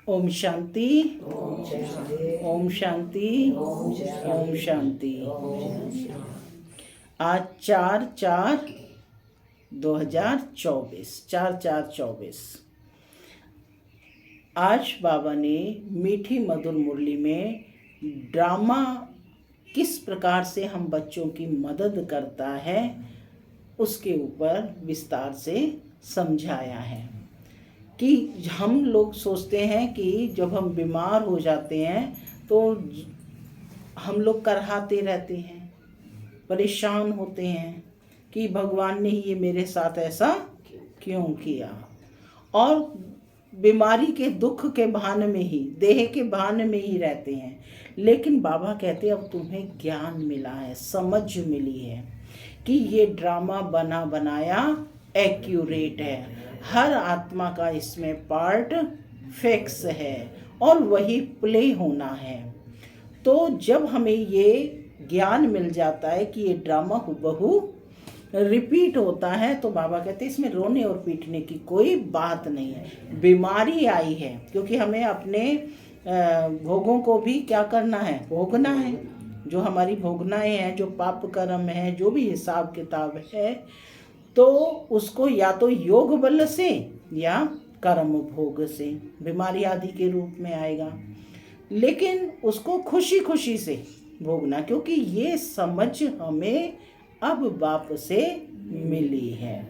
ओम शांति, ओम शांति, ओम शांति। आज 4/4/2024, 4/4/24। आज बाबा ने मीठी मधुर मुरली में ड्रामा किस प्रकार से हम बच्चों की मदद करता है उसके ऊपर विस्तार से समझाया है कि हम लोग सोचते हैं कि जब हम बीमार हो जाते हैं तो हम लोग करहाते रहते हैं, परेशान होते हैं कि भगवान ने ये मेरे साथ ऐसा क्यों किया, और बीमारी के दुख के भान में ही, देह के भान में ही रहते हैं। लेकिन बाबा कहते अब तुम्हें ज्ञान मिला है, समझ मिली है कि ये ड्रामा बना बनाया एक्यूरेट है, हर आत्मा का इसमें पार्ट फिक्स है और वही प्ले होना है। तो जब हमें ये ज्ञान मिल जाता है कि ये ड्रामा हुबहू रिपीट होता है तो बाबा कहते हैं इसमें रोने और पीटने की कोई बात नहीं है। बीमारी आई है क्योंकि हमें अपने भोगों को भी क्या करना है, भोगना है। जो हमारी भोगनाएं हैं, जो पाप कर्म है, जो भी हिसाब किताब है, तो उसको या तो योग बल से या कर्म भोग से बीमारी आदि के रूप में आएगा, लेकिन उसको खुशी खुशी से भोगना, क्योंकि ये समझ हमें अब बाप से मिली है।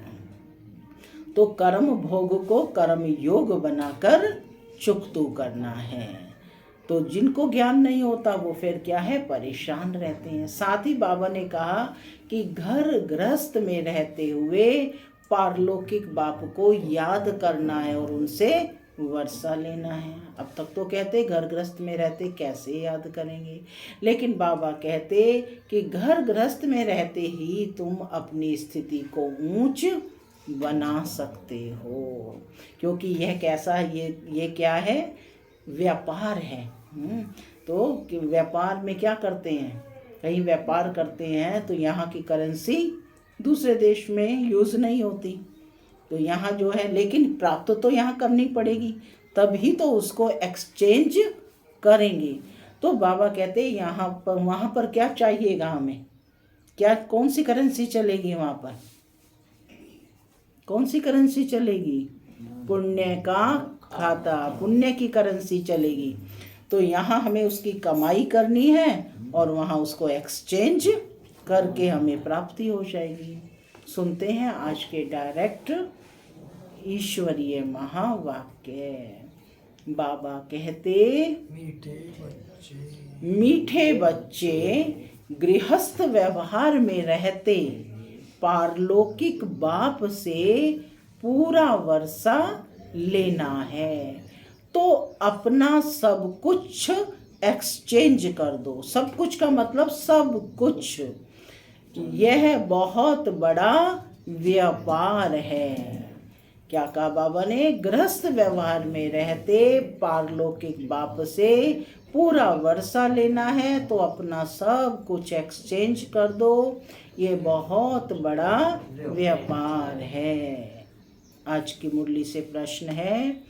तो कर्म भोग को कर्म योग बनाकर चुकतू करना है। तो जिनको ज्ञान नहीं होता वो फिर क्या है, परेशान रहते हैं। साथ ही बाबा ने कहा कि घर गृहस्थ में रहते हुए पारलौकिक बाप को याद करना है और उनसे वर्षा लेना है। अब तक तो कहते घर गृहस्थ में रहते कैसे याद करेंगे, लेकिन बाबा कहते कि घर गृहस्थ में रहते ही तुम अपनी स्थिति को ऊंच बना सकते हो, क्योंकि यह कैसा, ये क्या है, व्यापार है। तो व्यापार में क्या करते हैं, कहीं व्यापार करते हैं तो यहाँ की करेंसी दूसरे देश में यूज़ नहीं होती, तो यहाँ जो है, लेकिन प्राप्त तो यहाँ करनी पड़ेगी, तभी तो उसको एक्सचेंज करेंगे। तो बाबा कहते हैं यहाँ पर, वहाँ पर क्या चाहिएगा हमें, क्या, कौन सी करेंसी चलेगी वहाँ पर, कौन सी करेंसी चलेगी, पुण्य का खाता, पुण्य की करेंसी चलेगी। तो यहाँ हमें उसकी कमाई करनी है और वहाँ उसको एक्सचेंज करके हमें प्राप्ति हो जाएगी। सुनते हैं आज के डायरेक्ट ईश्वरीय महावाक्य। बाबा कहते, मीठे बच्चे गृहस्थ व्यवहार में रहते पारलौकिक बाप से पूरा वर्षा लेना है। तो अपना सब कुछ एक्सचेंज कर दो। सब कुछ का मतलब सब कुछ, यह बहुत बड़ा व्यापार है। क्या कहा बाबा ने, गृहस्थ व्यवहार में रहते पारलौकिक बाप से पूरा वर्षा लेना है, तो अपना सब कुछ एक्सचेंज कर दो, ये बहुत बड़ा व्यापार है। आज की मुरली से प्रश्न है,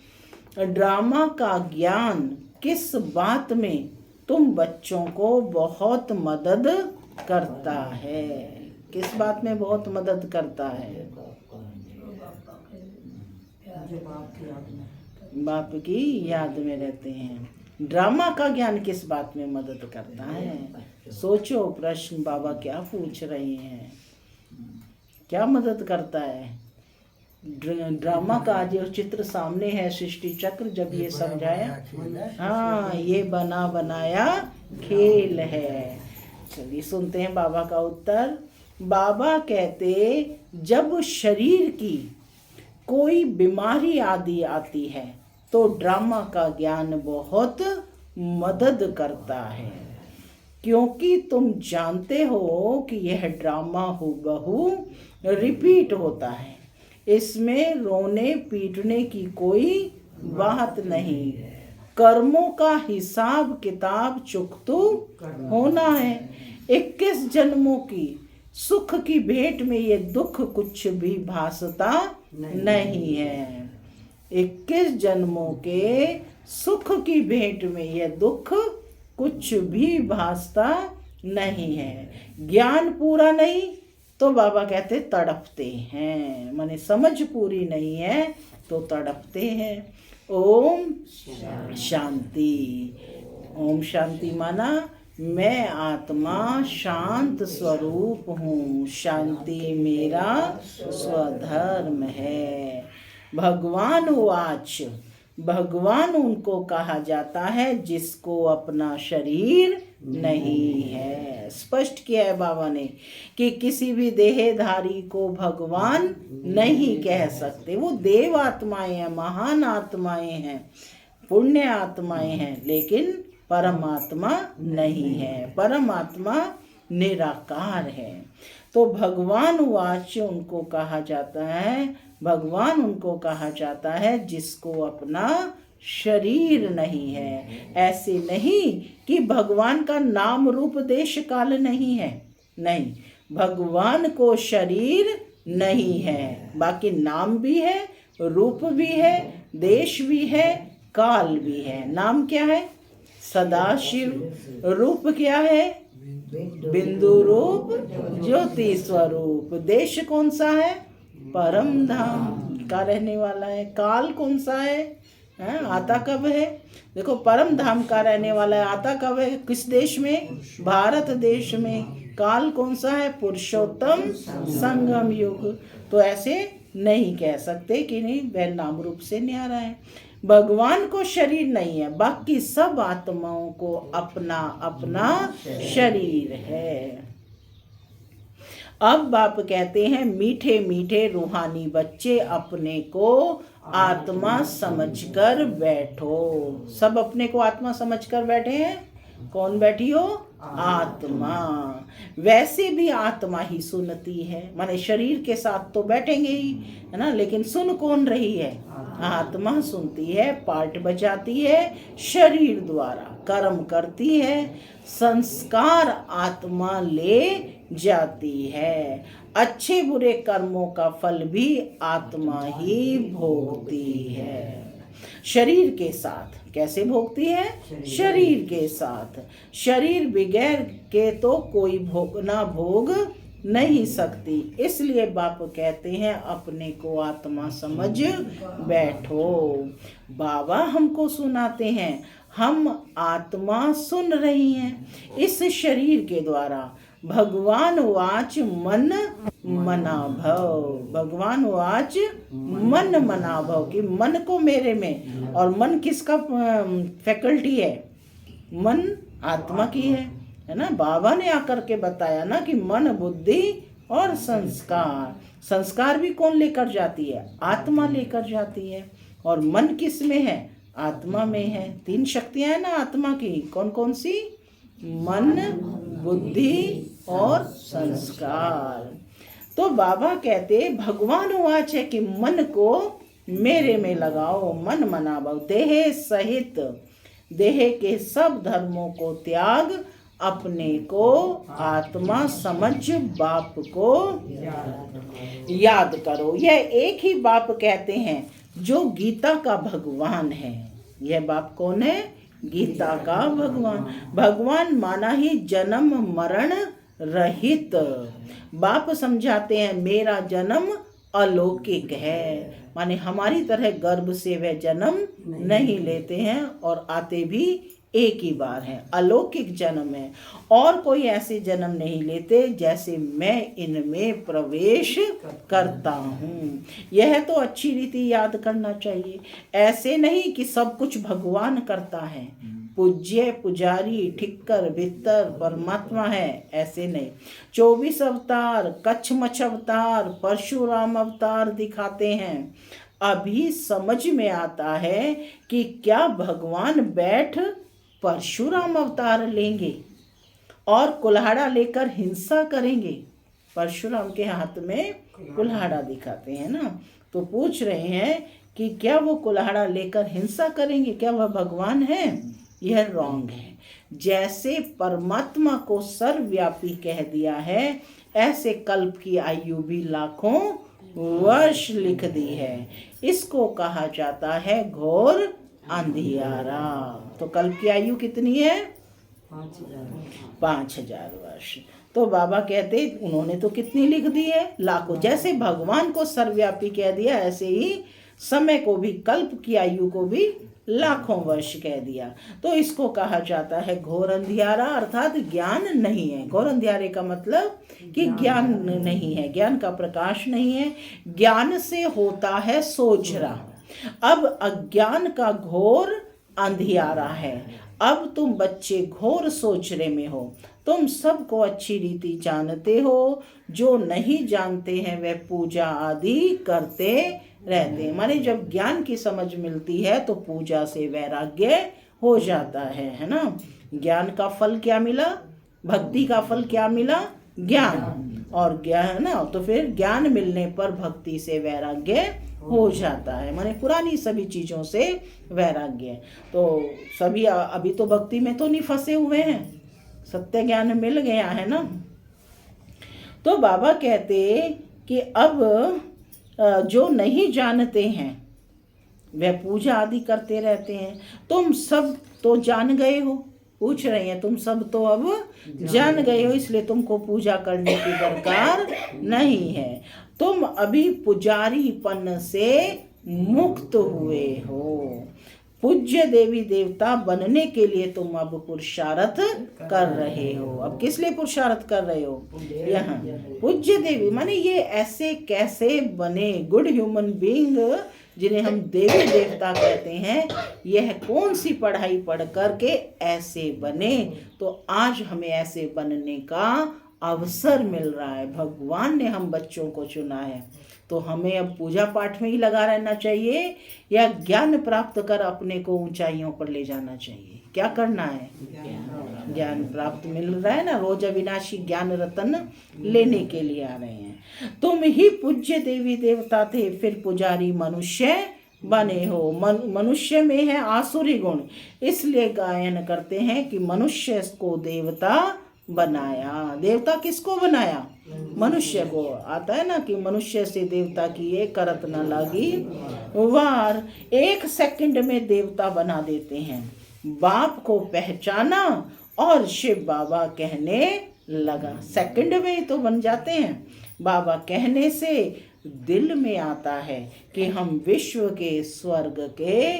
ड्रामा का ज्ञान किस बात में तुम बच्चों को बहुत मदद करता है, किस बात में बहुत मदद करता है, बाप की याद में रहते हैं। ड्रामा का ज्ञान किस बात में मदद करता है, सोचो प्रश्न बाबा क्या पूछ रहे हैं, क्या मदद करता है। ड्रामा का जो चित्र सामने है, सृष्टि चक्र, जब ये समझाया, हाँ, ये बना बनाया खेल है। चलिए सुनते हैं बाबा का उत्तर। बाबा कहते जब शरीर की कोई बीमारी आदि आती है तो ड्रामा का ज्ञान बहुत मदद करता है, क्योंकि तुम जानते हो कि यह ड्रामा हुबहू रिपीट होता है, इसमें रोने पीटने की कोई बात नहीं। कर्मों का हिसाब किताब चुकतू होना है। 21 जन्मों की सुख की भेंट में ये दुख कुछ भी भासता नहीं है। 21 जन्मों के सुख की भेंट में यह दुख कुछ भी भासता नहीं है। ज्ञान पूरा नहीं तो बाबा कहते तड़पते हैं, माने समझ पूरी नहीं है तो तड़पते हैं। ओम शांति। ओम शांति माना मैं आत्मा शांत स्वरूप हूँ, शांति मेरा स्वधर्म है। भगवान वाच, भगवान उनको कहा जाता है जिसको अपना शरीर नहीं है। स्पष्ट किया है बाबा ने कि किसी भी देहधारी को भगवान नहीं कह सकते। वो देव आत्माएं हैं, महान आत्माएं हैं, पुण्य आत्माएं हैं, लेकिन परमात्मा नहीं है। परमात्मा निराकार है। तो भगवान वाच उनको कहा जाता है, भगवान उनको कहा जाता है जिसको अपना शरीर नहीं है। ऐसे नहीं कि भगवान का नाम रूप देश काल नहीं है, नहीं, भगवान को शरीर नहीं है, बाकी नाम भी है, रूप भी है, देश भी है, काल भी है। नाम क्या है? सदाशिव। रूप क्या है? बिंदु रूप ज्योति स्वरूप। देश कौन सा है? परम धाम का रहने वाला है। काल कौन सा है? आता कब है? देखो, परम धाम का रहने वाला है। आता कब है? किस देश में? भारत देश में। काल कौन सा है? पुरुषोत्तम संगम युग। तो ऐसे नहीं कह सकते कि नहीं वह नाम रूप से न्यारा है। भगवान को शरीर नहीं है, बाकी सब आत्माओं को अपना अपना शरीर है। अब बाप कहते हैं मीठे मीठे रूहानी बच्चे अपने को आत्मा समझकर बैठो। सब अपने को आत्मा समझकर बैठे हैं। कौन बैठी हो? आत्मा। वैसे भी आत्मा ही सुनती है, माने शरीर के साथ तो बैठेंगे ही, है ना, लेकिन सुन कौन रही है? आत्मा सुनती है, पार्ट बजाती है, शरीर द्वारा कर्म करती है, संस्कार आत्मा ले जाती है। अच्छे बुरे कर्मों का फल भी आत्मा ही भोगती है। शरीर के साथ कैसे भोगती है? शरीर के साथ। शरीर बगैर के तो कोई भोगना भोग नहीं सकती। इसलिए बाप कहते हैं अपने को आत्मा समझ बैठो। बाबा हमको सुनाते हैं, हम आत्मा सुन रही हैं इस शरीर के द्वारा। भगवान वाच मन मना भव। भगवान वाच मन मना भव कि मन को मेरे में, और मन किसका फैकल्टी है? मन आत्मा की है ना। बाबा ने आकर के बताया ना कि मन, बुद्धि और संस्कार। संस्कार भी कौन लेकर जाती है? आत्मा लेकर जाती है। और मन किस में है? आत्मा में है। 3 शक्तियां हैं ना आत्मा की। कौन कौन सी? मन, बुद्धि और संस्कार। तो बाबा कहते भगवान वाच है कि मन को मेरे में लगाओ। मन मना भव देह सहित, देह के सब धर्मों को त्याग अपने को आत्मा समझ बाप को याद करो। यह एक ही बाप कहते हैं जो गीता का भगवान है। यह बाप कौन है? गीता का भगवान। भगवान माना ही जन्म मरण रहित। बाप समझाते हैं मेरा जन्म अलौकिक है, माने हमारी तरह गर्भ से वह जन्म नहीं लेते हैं और आते भी एक ही बार है। अलौकिक जन्म है और कोई ऐसे जन्म नहीं लेते जैसे मैं इनमें प्रवेश करता हूँ। यह तो अच्छी रीति याद करना चाहिए। ऐसे नहीं कि सब कुछ भगवान करता है, पूज्य पुजारी ठिक्कर भित्तर परमात्मा है, ऐसे नहीं। 24 अवतार, कच्छमछ अवतार, परशुराम अवतार दिखाते हैं। अभी समझ में आता है कि क्या भगवान बैठ परशुराम अवतार लेंगे और कुल्हाड़ा लेकर हिंसा करेंगे? परशुराम के हाथ में कुल्हाड़ा दिखाते हैं ना, तो पूछ रहे हैं कि क्या वो कुल्हाड़ा लेकर हिंसा करेंगे? क्या वह भगवान है? यह रॉन्ग है। जैसे परमात्मा को सर्वव्यापी कह दिया है, ऐसे कल्प की आयु भी लाखों वर्ष लिख दी है। इसको कहा जाता है घोर अंधियारा। तो कल्प की आयु कितनी है? 5000 वर्ष। तो बाबा कहते उन्होंने तो कितनी लिख दी है? लाखों। जैसे भगवान को सर्वव्यापी कह दिया, ऐसे ही समय को भी, कल्प की आयु को भी लाखों वर्ष कह दिया। तो इसको कहा जाता है घोर अंधियारा, अर्थात ज्ञान नहीं है। घोर अंधियारे का मतलब कि ज्ञान नहीं है, ज्ञान का प्रकाश नहीं है। ज्ञान से होता है सोचरा। अब अज्ञान का घोर अंधियारा है। अब तुम बच्चे घोर सोचरे में हो। तुम सबको अच्छी रीति जानते हो, जो नहीं जानते हैं वे पूजा आदि करते रहते हैं। माने जब ज्ञान की समझ मिलती है तो पूजा से वैराग्य हो जाता है ना। ज्ञान का फल क्या मिला? भक्ति का फल क्या मिला? ज्ञान। और ज्ञान ना, तो फिर ज्ञान मिलने पर भक्ति से वैराग्य हो जाता है। माने पुरानी सभी चीजों से वैराग्य। तो सभी अभी तो भक्ति में तो नहीं फंसे हुए हैं, सत्य ज्ञान मिल गया है ना। तो बाबा कहते कि अब जो नहीं जानते हैं वे पूजा आदि करते रहते हैं। तुम सब तो जान गए हो, पूछ रहे हैं, तुम सब तो अब जान गए हो, इसलिए तुमको पूजा करने की दरकार नहीं है। तुम अभी पुजारीपन से मुक्त हुए हो। पूज्य देवी देवता बनने के लिए तुम अब पुरुषार्थ कर रहे हो। अब किस लिए पुरुषार्थ कर रहे हो? यहाँ पूज्य देवी माने ये ऐसे कैसे बने? गुड ह्यूमन बीइंग जिन्हें हम देवी देवता कहते हैं, यह कौन सी पढ़ाई पढ़ करके ऐसे बने? तो आज हमें ऐसे बनने का अवसर मिल रहा है। भगवान ने हम बच्चों को चुना है, तो हमें अब पूजा पाठ में ही लगा रहना चाहिए या ज्ञान प्राप्त कर अपने को ऊंचाइयों पर ले जाना चाहिए? क्या करना है? ज्ञान प्राप्त मिल रहा है ना, रोज अविनाशी ज्ञान रतन लेने के लिए आ रहे हैं। तुम ही पूज्य देवी देवता थे, फिर पुजारी मनुष्य बने हो। मनुष्य में है आसुरी गुण, इसलिए गायन करते हैं कि मनुष्य को देवता बनाया। देवता किसको बनाया? मनुष्य को। आता है ना कि मनुष्य से देवता की ये करत न लगी वार। 1 सेकंड में देवता बना देते हैं। बाप को पहचाना और शिव बाबा कहने लगा। सेकंड में ही तो बन जाते हैं। बाबा कहने से दिल में आता है कि हम विश्व के स्वर्ग के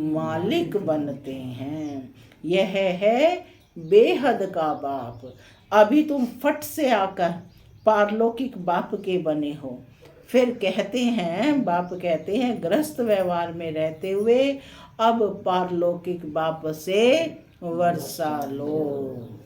मालिक बनते हैं। यह है बेहद का बाप। अभी तुम फट से आकर पारलौकिक बाप के बने हो। फिर कहते हैं, बाप कहते हैं, गृहस्थ व्यवहार में रहते हुए अब पारलौकिक बाप से वर्षा लो।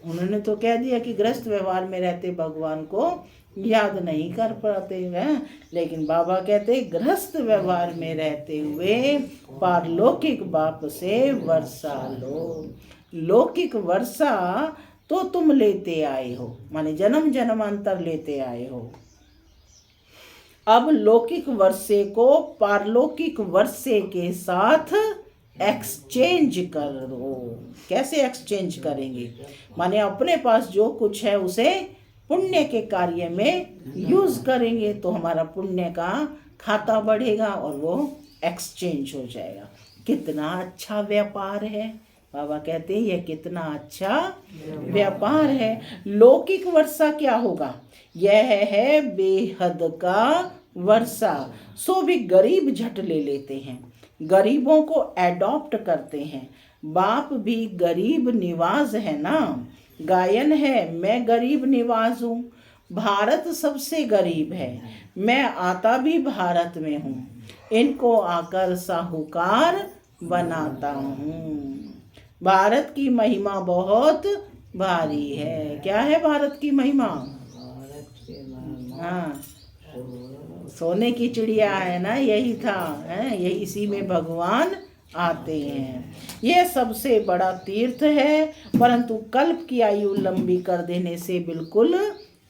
उन्होंने तो कह दिया कि गृहस्थ व्यवहार में रहते भगवान को याद नहीं कर पाते हैं, लेकिन बाबा कहते गृहस्थ व्यवहार में रहते हुए पारलौकिक बाप से वर्षा लो। लौकिक वर्षा तो तुम लेते आए हो, माने जन्म जन्मांतर लेते आए हो। अब लौकिक वर्षे को पारलौकिक वर्षे के साथ एक्सचेंज करो। कैसे एक्सचेंज करेंगे? माने अपने पास जो कुछ है उसे पुण्य के कार्य में यूज करेंगे, तो हमारा पुण्य का खाता बढ़ेगा और वो एक्सचेंज हो जाएगा। कितना अच्छा व्यापार है। बाबा कहते हैं यह कितना अच्छा व्यापार है। लौकिक वर्षा क्या होगा? यह है बेहद का वर्षा। सो भी गरीब झट ले लेते हैं, गरीबों को एडॉप्ट करते हैं। बाप भी गरीब निवाज है ना। गायन है, मैं गरीब निवाज हूँ, भारत सबसे गरीब है, मैं आता भी भारत में हूँ, इनको आकर साहूकार बनाता हूँ। भारत की महिमा बहुत भारी है। क्या है भारत की महिमा? हाँ, सोने की चिड़िया है ना, यही था है, यही इसी में भगवान आते हैं। यह सबसे बड़ा तीर्थ है, परंतु कल्प की आयु लंबी कर देने से बिल्कुल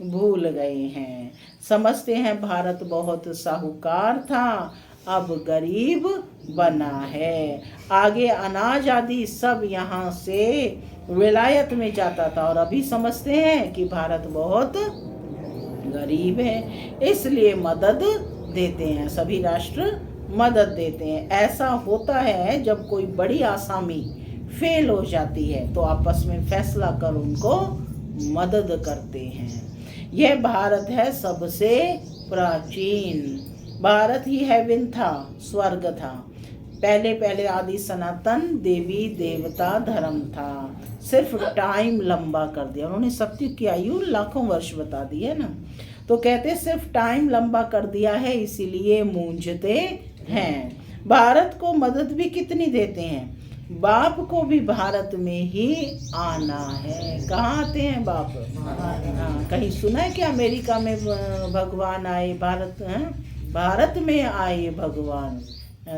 भूल गए हैं। समझते हैं भारत बहुत साहूकार था, अब गरीब बना है। आगे अनाज आदि सब यहाँ से विलायत में जाता था और अभी समझते हैं कि भारत बहुत गरीब है, इसलिए मदद देते हैं। सभी राष्ट्र मदद देते हैं। ऐसा होता है जब कोई बड़ी आसामी फेल हो जाती है तो आपस में फैसला कर उनको मदद करते हैं। यह भारत है सबसे प्राचीन, भारत ही हेवन था, स्वर्ग था। पहले पहले आदि सनातन देवी देवता धर्म था, सिर्फ टाइम लंबा कर दिया उन्होंने। सत्युग की आयु लाखों वर्ष बता दी है ना, तो कहते सिर्फ टाइम लंबा कर दिया है इसीलिए मूंझते हैं। भारत को मदद भी कितनी देते हैं, बाप को भी भारत में ही आना है। कहाँ आते हैं बाप? हाँ, कहीं सुना है कि अमेरिका में भगवान आए, भारत में आए भगवान?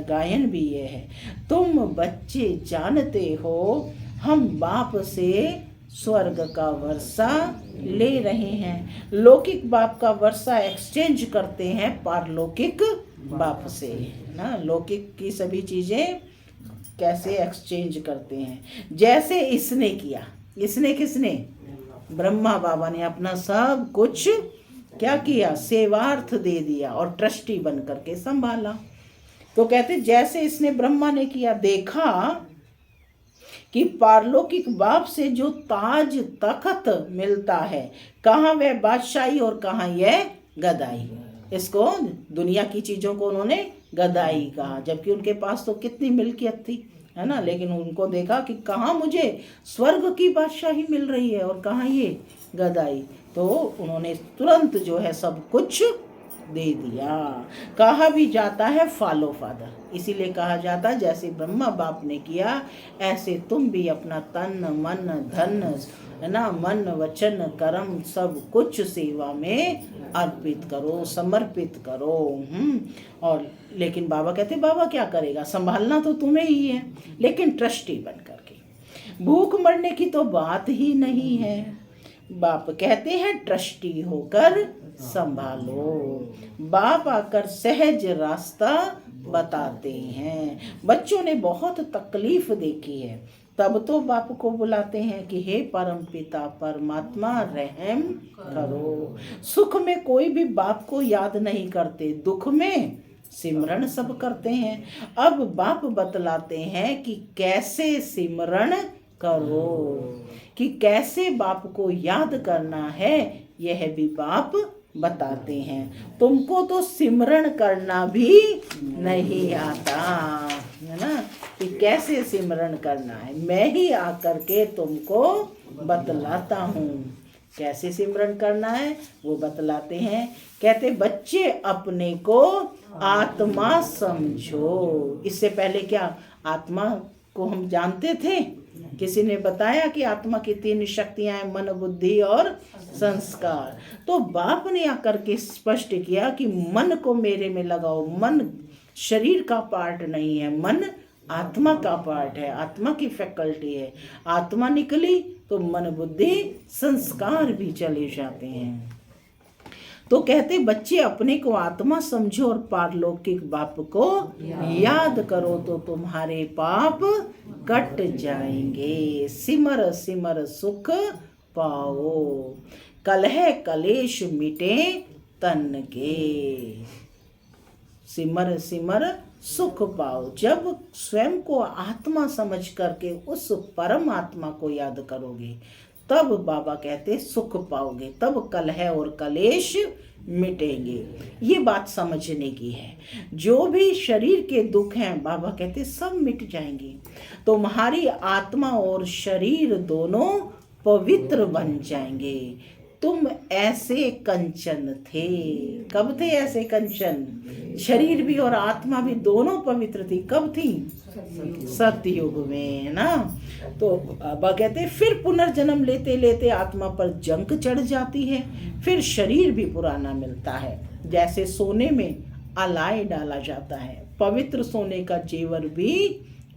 गायन भी ये है, तुम बच्चे जानते हो हम बाप से स्वर्ग का वर्षा ले रहे हैं। लौकिक बाप का वर्षा एक्सचेंज करते हैं पारलौकिक बाप से ना। लौकिक की सभी चीजें कैसे एक्सचेंज करते हैं, जैसे इसने किया। इसने किसने? ब्रह्मा बाबा ने अपना सब कुछ क्या किया, सेवार्थ दे दिया और ट्रस्टी बन करके संभाला। तो कहते जैसे इसने ब्रह्मा ने किया, देखा कि पारलौकिक बाप से जो ताज तख्त मिलता है, कहाँ वह बादशाही और कहाँ यह गदाई। इसको दुनिया की चीजों को उन्होंने गदाई कहा, जबकि उनके पास तो कितनी मिल्कियत थी, है ना। लेकिन उनको देखा कि कहाँ मुझे स्वर्ग की बादशाही मिल रही है और कहाँ ये गदाई, तो उन्होंने तुरंत जो है सब कुछ दे दिया। कहा भी जाता है फॉलो फादर, इसीलिए कहा जाता है जैसे ब्रह्मा बाप ने किया ऐसे तुम भी अपना तन मन धन, है ना, मन वचन कर्म सब कुछ सेवा में अर्पित करो, समर्पित करो। और लेकिन बाबा कहते, बाबा क्या करेगा, संभालना तो तुम्हें ही है, लेकिन ट्रस्टी बन करके। भूख मरने की तो बात ही नहीं है, बाप कहते हैं ट्रस्टी होकर संभालो। बाप आकर सहज रास्ता बताते हैं। बच्चों ने बहुत तकलीफ देखी है, तब तो बाप को बुलाते हैं कि हे परम पिता परमात्मा रहम करो। सुख में कोई भी बाप को याद नहीं करते, दुख में सिमरन सब करते हैं। अब बाप बतलाते हैं कि कैसे सिमरन करो, कि कैसे बाप को याद करना है, यह भी बाप बताते हैं। तुमको तो सिमरन करना भी नहीं आता, है ना, कि कैसे सिमरन करना है, मैं ही आकर के तुमको बतलाता हूँ। कैसे सिमरन करना है वो बतलाते हैं। कहते बच्चे अपने को आत्मा समझो। इससे पहले क्या आत्मा को हम जानते थे? किसी ने बताया कि आत्मा की 3 शक्तियां हैं, मन बुद्धि और संस्कार। तो बाप ने आकर के स्पष्ट किया कि मन को मेरे में लगाओ। मन शरीर का पार्ट नहीं है, मन आत्मा का पार्ट है, आत्मा की फैकल्टी है। आत्मा निकली तो मन बुद्धि संस्कार भी चले जाते हैं। तो कहते बच्चे अपने को आत्मा समझो और पारलौकिक बाप को याद करो तो तुम्हारे पाप कट जाएंगे। सिमर सिमर सुख पाओ, कलह कलेश मिटे तन के। सिमर सिमर सुख पाओ, जब स्वयं को आत्मा समझ करके उस परम आत्मा को याद करोगे तब बाबा कहते सुख पाओगे, तब कलह और कलेश मिटेंगे। ये बात समझने की है। जो भी शरीर के दुख हैं बाबा कहते सब मिट जाएंगे। तुम्हारी आत्मा और शरीर दोनों पवित्र बन जाएंगे। तुम ऐसे कंचन थे। कब थे ऐसे कंचन? शरीर भी और आत्मा भी दोनों पवित्र थी। कब थी? सतयुग में ना। तो बाबा कहते फिर पुनर्जन्म लेते लेते आत्मा पर जंग चढ़ जाती है, फिर शरीर भी पुराना मिलता है। जैसे सोने में अलाय डाला जाता है, पवित्र सोने का जेवर भी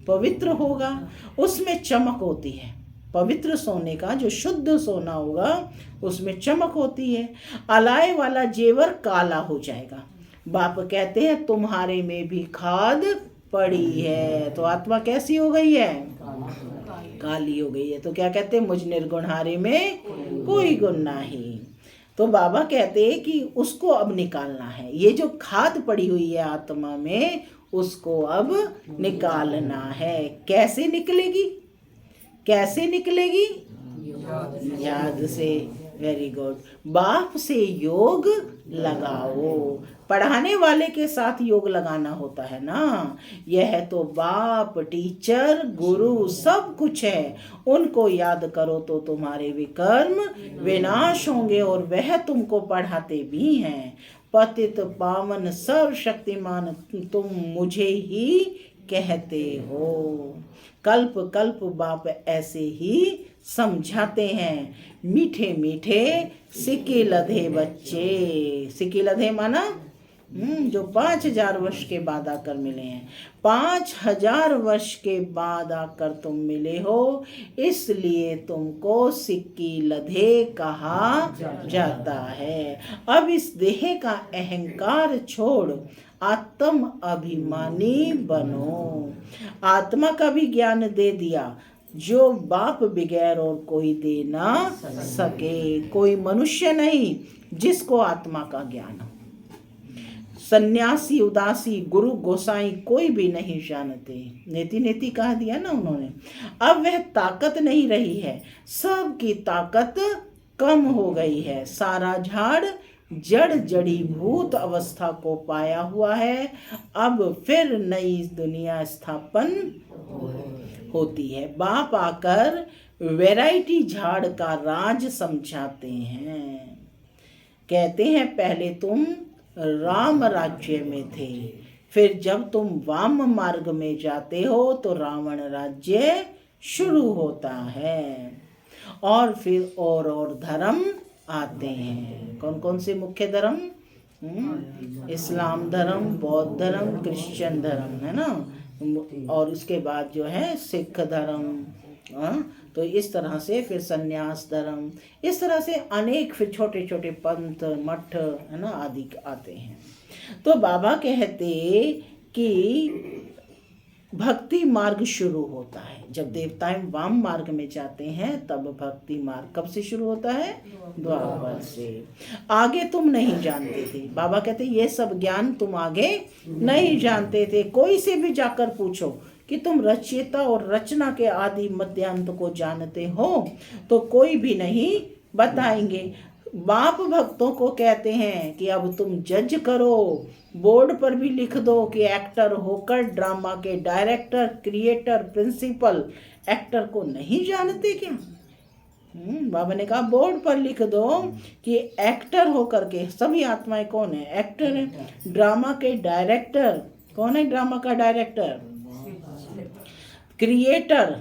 पवित्र होगा, उसमें चमक होती है। पवित्र सोने का जो शुद्ध सोना होगा उसमें चमक होती है। अलाय वाला जेवर काला हो जाएगा। बाप कहते हैं तुम्हारे में भी खाद पड़ी है। तो आत्मा कैसी हो गई है? काली हो गई है। तो क्या कहते हैं? मुझ निर्गुणहारे में कोई गुण नहीं। तो बाबा कहते हैं कि उसको अब निकालना है। ये जो खाद पड़ी हुई है आत्मा में उसको अब निकालना है। कैसे निकलेगी? कैसे निकलेगी? याद से। Very good. बाप से योग लगाओ। पढ़ाने वाले के साथ योग लगाना होता है ना। यह तो बाप, टीचर, गुरु सब कुछ है। उनको याद करो तो तुम्हारे विकर्म विनाश होंगे और वह तुमको पढ़ाते भी हैं। पतित पावन सर्वशक्तिमान तुम मुझे ही कहते हो। कल्प कल्प बाप ऐसे ही समझाते हैं। मीठे मीठे सिक्के लधे बच्चे। सिक्के लधे माना जो 5000 वर्ष के बाद आकर मिले हैं। 5000 वर्ष के बाद आकर तुम मिले हो, इसलिए तुमको सिक्की लधे कहा जाता है। अब इस देह का अहंकार छोड़ आत्म अभिमानी बनो। आत्मा का भी ज्ञान दे दिया जो बाप बगैर और कोई दे ना सके। कोई मनुष्य नहीं जिसको आत्मा का ज्ञान हो। सन्यासी, उदासी, गुरु, गोसाई कोई भी नहीं जानते। नेति नेति कह दिया ना उन्होंने। अब वह ताकत नहीं रही है, सबकी ताकत कम हो गई है। सारा झाड़ जड़ जड़ीभूत अवस्था को पाया हुआ है। अब फिर नई दुनिया स्थापन होती है। बाप आकर वैरायटी झाड़ का राज समझाते हैं। कहते हैं पहले तुम राम राज्य में थे, फिर जब तुम वाम मार्ग में जाते हो तो रावण राज्य शुरू होता है। और फिर और धर्म आते हैं। कौन कौन से मुख्य धर्म? इस्लाम धर्म, बौद्ध धर्म, क्रिश्चियन धर्म, है ना। और उसके बाद जो है सिख धर्म। तो इस तरह से फिर संन्यास धर्म, इस तरह से अनेक फिर छोटे छोटे पंथ, मठ, है ना, आदि आते हैं। तो बाबा कहते कि भक्ति मार्ग शुरू होता है जब देवताएं वाम मार्ग में जाते हैं, तब भक्ति मार्ग कब से शुरू होता है? द्वापर से। आगे तुम नहीं जानते थे। बाबा कहते ये सब ज्ञान तुम आगे नहीं जानते थे। कोई से भी जाकर पूछो कि तुम रचयिता और रचना के आदि मध्यांत को जानते हो, तो कोई भी नहीं बताएंगे। बाप भक्तों को कहते हैं कि अब तुम जज करो, बोर्ड पर भी लिख दो कि एक्टर होकर ड्रामा के डायरेक्टर, क्रिएटर, प्रिंसिपल, एक्टर को नहीं जानते क्या? बाबा ने कहा बोर्ड पर लिख दो कि एक्टर होकर के, सभी आत्माएं कौन है? एक्टर है। ड्रामा के डायरेक्टर कौन है? ड्रामा का डायरेक्टर, क्रिएटर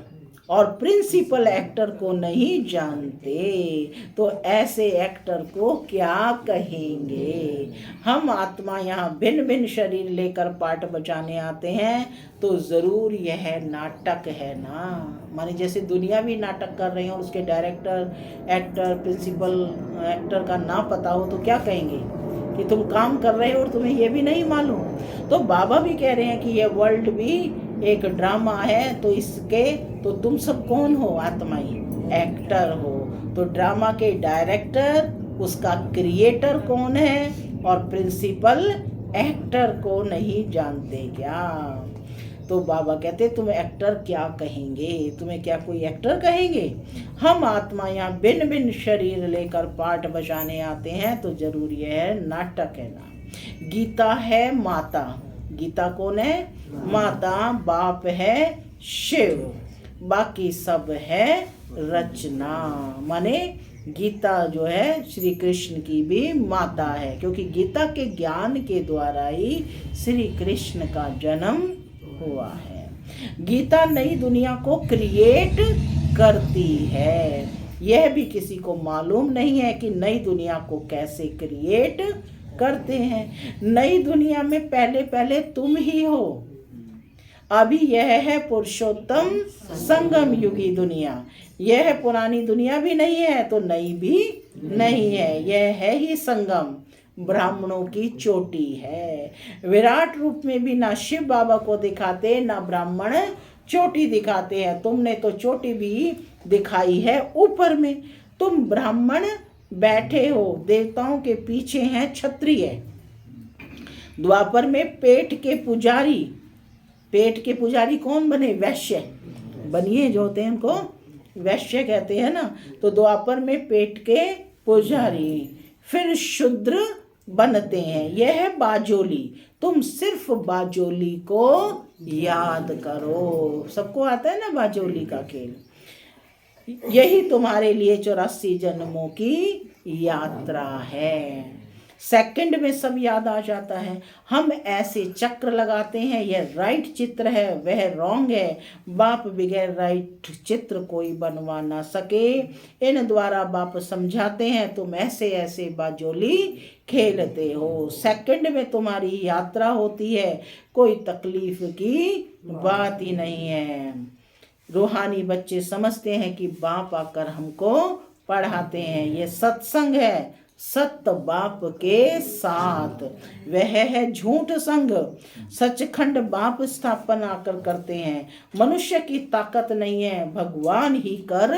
और प्रिंसिपल एक्टर को नहीं जानते, तो ऐसे एक्टर को क्या कहेंगे? हम आत्मा यहाँ भिन्न भिन्न शरीर लेकर पाठ बजाने आते हैं, तो ज़रूर यह नाटक है ना। माने जैसे दुनिया भी नाटक कर रहे हैं और उसके डायरेक्टर, एक्टर, प्रिंसिपल एक्टर का ना पता हो तो क्या कहेंगे कि तुम काम कर रहे हो और तुम्हें ये भी नहीं मालूम। तो बाबा भी कह रहे हैं कि ये वर्ल्ड भी एक ड्रामा है, तो इसके तो तुम सब कौन हो? आत्माई एक्टर हो। तो ड्रामा के डायरेक्टर, उसका क्रिएटर कौन है और प्रिंसिपल एक्टर को नहीं जानते क्या? तो बाबा कहते तुम एक्टर क्या कहेंगे? तुम्हें क्या कोई एक्टर कहेंगे? हम आत्मा यहाँ भिन्न भिन्न शरीर लेकर पाठ बजाने आते हैं, तो जरूर यह है नाटक है ना। गीता है माता। गीता कौन है? माता। बाप है शिव, बाकी सब है रचना। माने गीता जो है श्री कृष्ण की भी माता है, क्योंकि गीता के ज्ञान के द्वारा ही श्री कृष्ण का जन्म हुआ है। गीता नई दुनिया को क्रिएट करती है। यह भी किसी को मालूम नहीं है कि नई दुनिया को कैसे क्रिएट करते हैं। नई दुनिया में पहले पहले तुम ही हो। अभी यह है पुरुषोत्तम संगम युगी दुनिया। यह पुरानी दुनिया भी नहीं है तो नई भी नहीं है, यह है ही संगम। ब्राह्मणों की चोटी है। विराट रूप में भी ना शिव बाबा को दिखाते, ना ब्राह्मण चोटी दिखाते हैं। तुमने तो चोटी भी दिखाई है ऊपर में। तुम ब्राह्मण बैठे हो, देवताओं के पीछे हैं क्षत्रिय। द्वापर में पेट के पुजारी कौन बने? वैश्य बनिए, जो होते हैं उनको वैश्य कहते हैं ना। तो द्वापर में पेट के पुजारी, फिर शूद्र बनते हैं। यह है बाजोली। तुम सिर्फ बाजोली को याद करो। सबको आता है ना बाजोली का खेल। यही तुम्हारे लिए 84 जन्मों की यात्रा है। सेकंड में सब याद आ जाता है। हम ऐसे चक्र लगाते हैं, यह राइट चित्र है, वह रॉन्ग है। बाप बगैर राइट चित्र कोई बनवा ना सके। इन द्वारा बाप समझाते हैं, तुम ऐसे ऐसे बाजोली खेलते हो। सेकंड में तुम्हारी यात्रा होती है, कोई तकलीफ की बात ही नहीं है। रूहानी बच्चे समझते हैं कि बाप आकर हमको पढ़ाते हैं। ये सत्संग है, सत्य बाप के साथ। वह है झूठ संग। सचखंड बाप स्थापन आकर करते हैं। मनुष्य की ताकत नहीं है, भगवान ही कर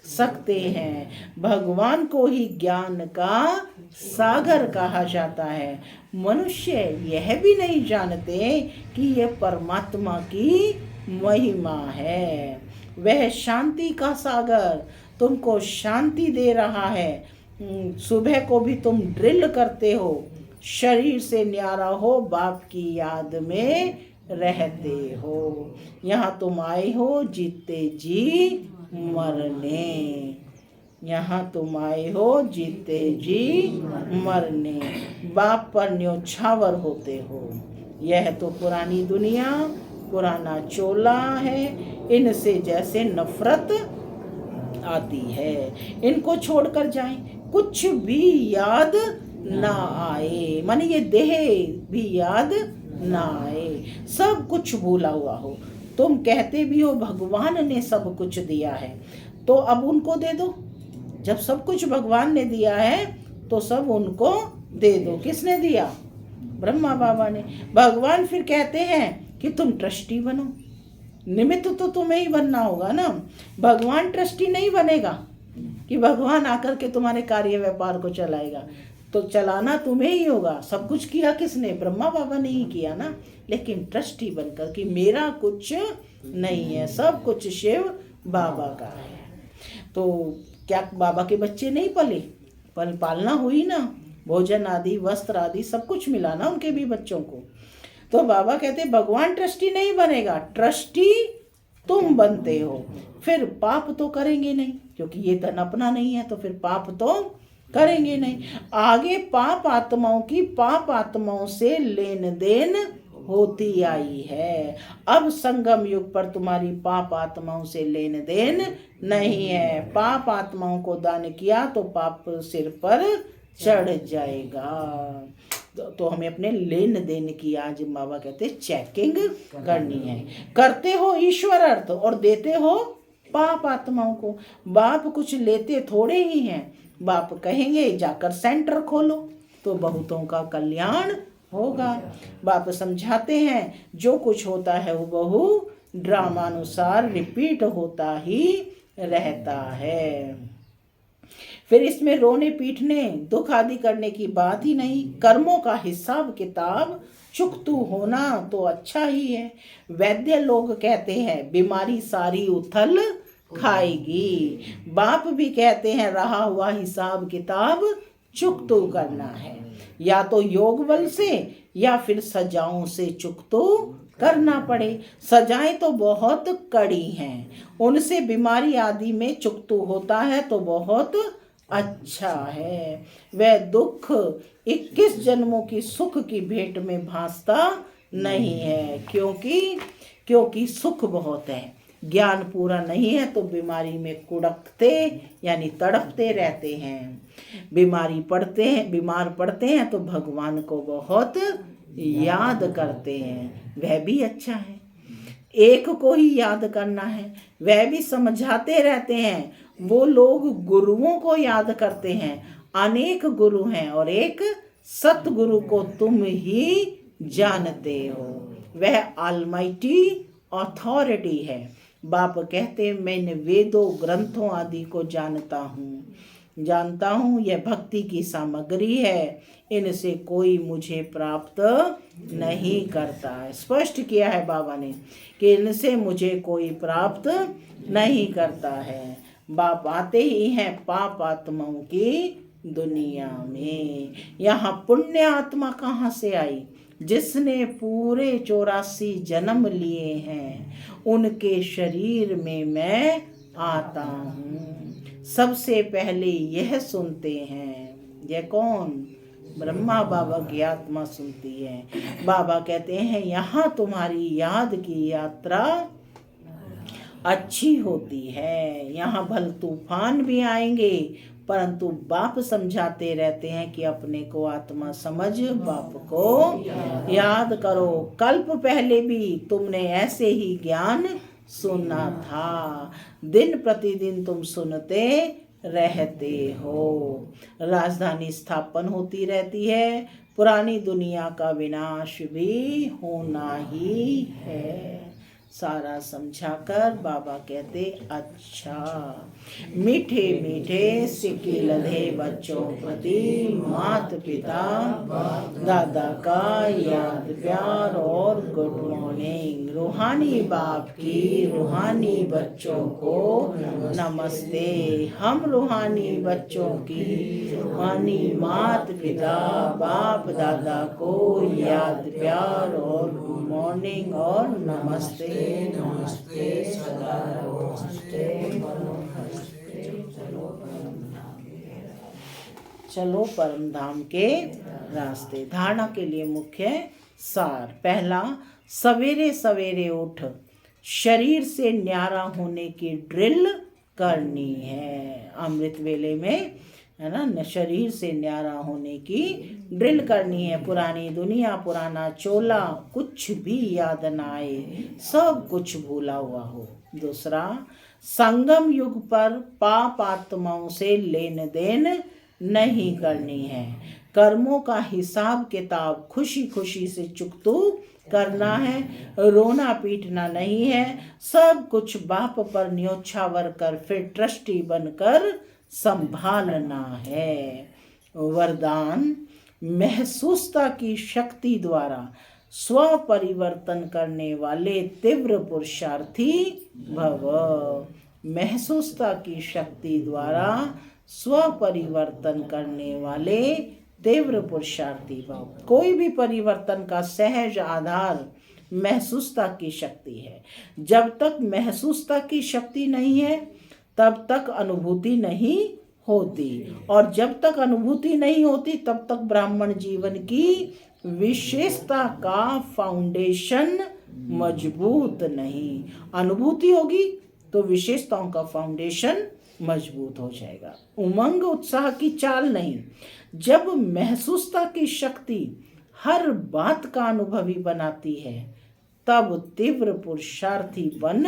सकते हैं। भगवान को ही ज्ञान का सागर कहा जाता है। मनुष्य यह भी नहीं जानते कि यह परमात्मा की महिमा है। वह शांति का सागर तुमको शांति दे रहा है। सुबह को भी तुम ड्रिल करते हो, शरीर से न्यारा हो, बाप की याद में रहते हो। यहाँ तुम आए हो जीते जी मरने। यहाँ तुम आए हो जीते जी मरने। बाप पर न्योछावर होते हो। यह तो पुरानी दुनिया, पुराना चोला है। इनसे जैसे नफरत आती है। इनको छोड़कर जाएं, कुछ भी याद ना आए। माने ये देह भी याद ना आए, सब कुछ भूला हुआ हो। तुम कहते भी हो भगवान ने सब कुछ दिया है, तो अब उनको दे दो। जब सब कुछ भगवान ने दिया है तो सब उनको दे दो। किसने दिया? ब्रह्मा बाबा ने। भगवान फिर कहते हैं कि तुम ट्रस्टी बनो। निमित्त तो तुम्हें ही बनना होगा ना। भगवान ट्रस्टी नहीं बनेगा कि भगवान आकर के तुम्हारे कार्य व्यापार को चलाएगा। तो चलाना तुम्हें ही होगा। सब कुछ किया किसने? ब्रह्मा बाबा ने ही किया ना। लेकिन ट्रस्टी बनकर कि मेरा कुछ नहीं है, सब कुछ शिव बाबा का है। तो क्या बाबा के बच्चे नहीं पले? पालना हुई ना। भोजन आदि, वस्त्र आदि सब कुछ मिला ना उनके भी बच्चों को। तो बाबा कहते भगवान ट्रस्टी नहीं बनेगा, ट्रस्टी तुम बनते हो। फिर पाप तो करेंगे नहीं, क्योंकि ये धन अपना नहीं है, तो फिर पाप तो करेंगे नहीं। आगे पाप आत्माओं से लेन देन होती आई है। अब संगम युग पर तुम्हारी पाप आत्माओं से लेन देन नहीं है। पाप आत्माओं को दान किया तो पाप सिर पर चढ़ जाएगा। तो हमें अपने लेन देन की आज बाबा कहते चेकिंग करनी है। करते हो ईश्वर अर्थ और देते हो पाप आत्माओं को। बाप कुछ लेते थोड़े ही हैं। बाप कहेंगे जाकर सेंटर खोलो तो बहुतों का कल्याण होगा। बाप समझाते हैं जो कुछ होता है वो बहु ड्रामानुसार रिपीट होता ही रहता है। फिर इसमें रोने पीटने दुख आदि करने की बात ही नहीं। कर्मों का हिसाब किताब चुकतू होना तो अच्छा ही है। वैद्य लोग कहते हैं बीमारी सारी उथल खाएगी। बाप भी कहते हैं रहा हुआ हिसाब किताब चुकतू करना है। या तो योग बल से या फिर सजाओं से चुकतू करना पड़े। सजाएं तो बहुत कड़ी हैं, उनसे बीमारी आदि में चुकतू होता है तो बहुत अच्छा है। वह दुख 21 जन्मों की सुख की भेंट में भासता नहीं है, क्योंकि सुख बहुत है। ज्ञान पूरा नहीं है तो बीमारी में कुड़कते यानी तड़पते रहते हैं। बीमार पड़ते हैं तो भगवान को बहुत याद करते हैं, वह भी अच्छा है। एक को ही याद करना है, वह भी समझाते रहते हैं। वो लोग गुरुओं को याद करते हैं। अनेक गुरु हैं और एक सतगुरु को तुम ही जानते हो, वह ऑलमाइटी अथॉरिटी है। बाप कहते मैं इन वेदों ग्रंथों आदि को जानता हूँ। जानता हूँ यह भक्ति की सामग्री है, इनसे कोई मुझे प्राप्त नहीं करता है। स्पष्ट किया है बाबा ने कि इनसे मुझे कोई प्राप्त नहीं करता है। बाप आते ही हैं पाप आत्माओं की दुनिया में। यहाँ पुण्य आत्मा कहाँ से आई? जिसने पूरे 84 जन्म लिए हैं, उनके शरीर में मैं आता हूँ। सबसे पहले यह सुनते हैं। यह कौन? ब्रह्मा बाबा की आत्मा सुनती है। बाबा कहते हैं यहाँ तुम्हारी याद की यात्रा अच्छी होती है। यहाँ भल तूफान भी आएंगे, परंतु बाप समझाते रहते हैं कि अपने को आत्मा समझ, बाप को याद करो। कल्प पहले भी तुमने ऐसे ही ज्ञान सुना था, दिन प्रतिदिन तुम सुनते रहते हो। राजधानी स्थापन होती रहती है, पुरानी दुनिया का विनाश भी होना ही है। सारा समझाकर बाबा कहते अच्छा। मीठे मीठे सिक्के लधे बच्चों प्रति माता पिता दादा का याद प्यार और गुड मॉर्निंग। रूहानी बाप की रूहानी बच्चों को नमस्ते। हम रूहानी बच्चों की रूहानी माता पिता बाप दादा को याद प्यार और गुड मॉर्निंग और नमस्ते नमस्ते सदा नमस्ते नमस्ते। चलो परम धाम के रास्ते। धारणा के लिए मुख्य सार। पहला, सवेरे सवेरे उठ शरीर से न्यारा होने की ड्रिल करनी है। अमृत वेले में है ना, शरीर से न्यारा होने की ड्रिल करनी है। पुरानी दुनिया, पुराना चोला कुछ भी याद ना आए, सब कुछ भूला हुआ हो। दूसरा, संगम युग पर पाप आत्माओं से लेन देन नहीं करनी है। कर्मों का हिसाब किताब खुशी खुशी से चुकतू करना है, रोना पीटना नहीं है। सब कुछ बाप पर न्योछावर कर फिर ट्रस्टी बनकर संभालना है। वरदान, महसूसता की शक्ति द्वारा स्व परिवर्तन करने वाले तीव्र पुरुषार्थी भव। महसूसता की शक्ति द्वारा स्व परिवर्तन करने वाले तीव्र पुरुषार्थी भव। कोई भी परिवर्तन का सहज आधार महसूसता की शक्ति है। जब तक महसूसता की शक्ति नहीं है तब तक अनुभूति नहीं होती, और जब तक अनुभूति नहीं होती तब तक ब्राह्मण जीवन की विशेषता का फाउंडेशन मजबूत नहीं। अनुभूति होगी तो विशेषताओं का फाउंडेशन मजबूत हो जाएगा। उमंग उत्साह की चाल नहीं। जब महसूसता की शक्ति हर बात का अनुभवी बनाती है तब तीव्र पुरुषार्थी बन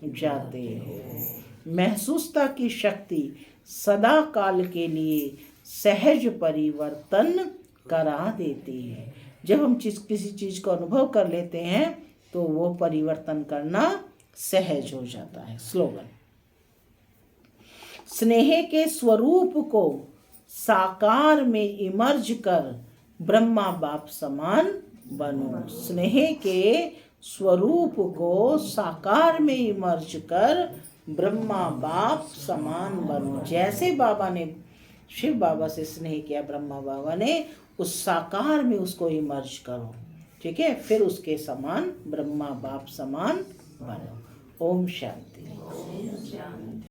जाते हो। महसूसता की शक्ति सदा काल के लिए सहज परिवर्तन करा देती है। जब हम किसी चीज को अनुभव कर लेते हैं तो वो परिवर्तन करना सहज हो जाता है। स्लोगन, स्नेह के स्वरूप को साकार में इमर्ज कर ब्रह्मा बाप समान बनो। स्नेह के स्वरूप को साकार में इमर्ज कर ब्रह्मा बाप समान बनो। जैसे बाबा ने शिव बाबा से स्नेह किया, ब्रह्मा बाबा ने उस साकार में उसको इमर्ज करो। ठीक है, फिर उसके समान ब्रह्मा बाप समान बनो। ओम शांति।